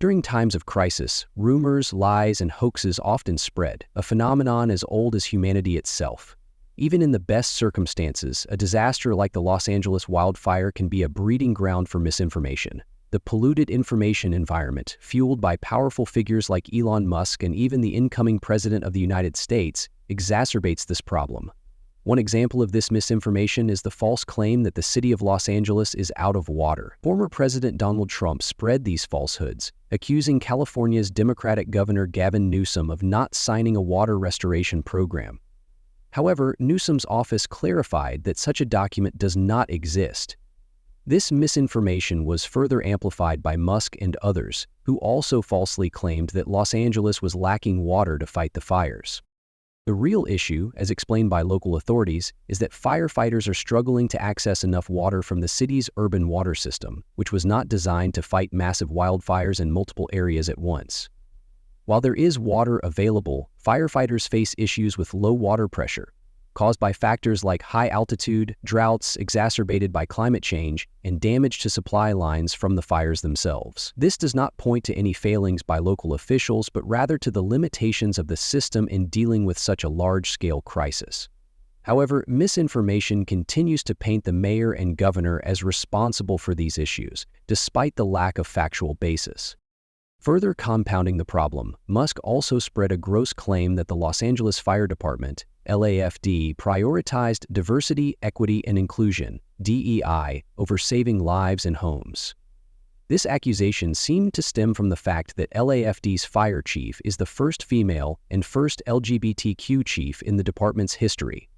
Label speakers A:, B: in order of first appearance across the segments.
A: During times of crisis, rumors, lies, and hoaxes often spread, a phenomenon as old as humanity itself. Even in the best circumstances, a disaster like the Los Angeles wildfire can be a breeding ground for misinformation. The polluted information environment, fueled by powerful figures like Elon Musk and even the incoming President of the United States, exacerbates this problem. One example of this misinformation is the false claim that the city of Los Angeles is out of water. Former President Donald Trump spread these falsehoods, accusing California's Democratic Governor Gavin Newsom of not signing a water restoration program. However, Newsom's office clarified that such a document does not exist. This misinformation was further amplified by Musk and others, who also falsely claimed that Los Angeles was lacking water to fight the fires. The real issue, as explained by local authorities, is that firefighters are struggling to access enough water from the city's urban water system, which was not designed to fight massive wildfires in multiple areas at once. While there is water available, firefighters face issues with low water pressure, caused by factors like high altitude, droughts exacerbated by climate change, and damage to supply lines from the fires themselves. This does not point to any failings by local officials, but rather to the limitations of the system in dealing with such a large-scale crisis. However, misinformation continues to paint the mayor and governor as responsible for these issues, despite the lack of factual basis. Further compounding the problem, Musk also spread a gross claim that the Los Angeles Fire Department, LAFD, prioritized diversity, equity, and inclusion, DEI, over saving lives and homes. This accusation seemed to stem from the fact that LAFD's fire chief is the first female and first LGBTQ chief in the department's history.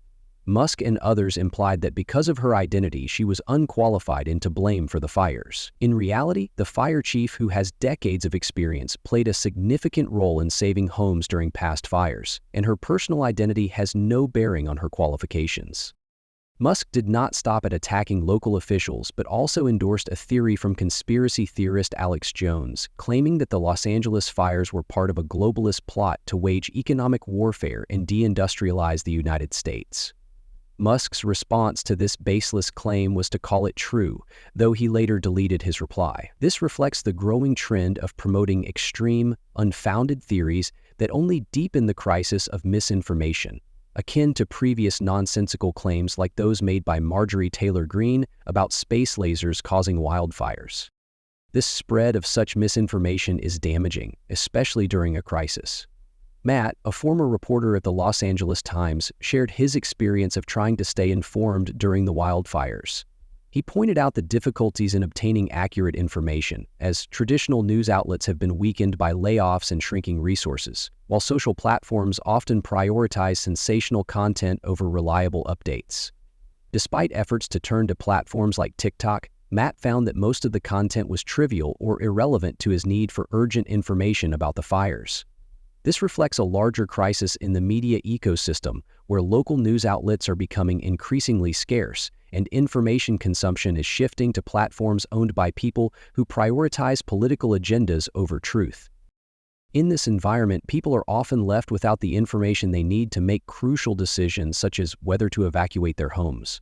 A: Musk and others implied that because of her identity, she was unqualified and to blame for the fires. In reality, the fire chief, who has decades of experience, played a significant role in saving homes during past fires, and her personal identity has no bearing on her qualifications. Musk did not stop at attacking local officials, but also endorsed a theory from conspiracy theorist Alex Jones, claiming that the Los Angeles fires were part of a globalist plot to wage economic warfare and deindustrialize the United States. Musk's response to this baseless claim was to call it true, though he later deleted his reply. This reflects the growing trend of promoting extreme, unfounded theories that only deepen the crisis of misinformation, akin to previous nonsensical claims like those made by Marjorie Taylor Greene about space lasers causing wildfires. This spread of such misinformation is damaging, especially during a crisis. Matt, a former reporter at the Los Angeles Times, shared his experience of trying to stay informed during the wildfires. He pointed out the difficulties in obtaining accurate information, as traditional news outlets have been weakened by layoffs and shrinking resources, while social platforms often prioritize sensational content over reliable updates. Despite efforts to turn to platforms like TikTok, Matt found that most of the content was trivial or irrelevant to his need for urgent information about the fires. This reflects a larger crisis in the media ecosystem, where local news outlets are becoming increasingly scarce, and information consumption is shifting to platforms owned by people who prioritize political agendas over truth. In this environment, people are often left without the information they need to make crucial decisions, such as whether to evacuate their homes.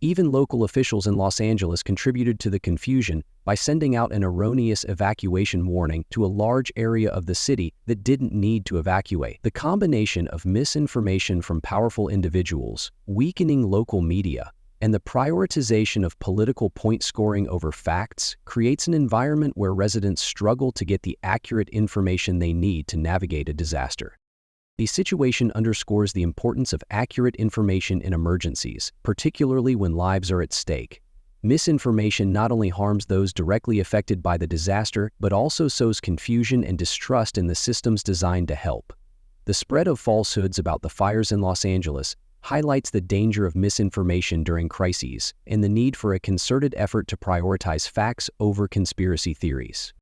A: Even local officials in Los Angeles contributed to the confusion by sending out an erroneous evacuation warning to a large area of the city that didn't need to evacuate. The combination of misinformation from powerful individuals, weakening local media, and the prioritization of political point scoring over facts creates an environment where residents struggle to get the accurate information they need to navigate a disaster. The situation underscores the importance of accurate information in emergencies, particularly when lives are at stake. Misinformation not only harms those directly affected by the disaster, but also sows confusion and distrust in the systems designed to help. The spread of falsehoods about the fires in Los Angeles highlights the danger of misinformation during crises and the need for a concerted effort to prioritize facts over conspiracy theories.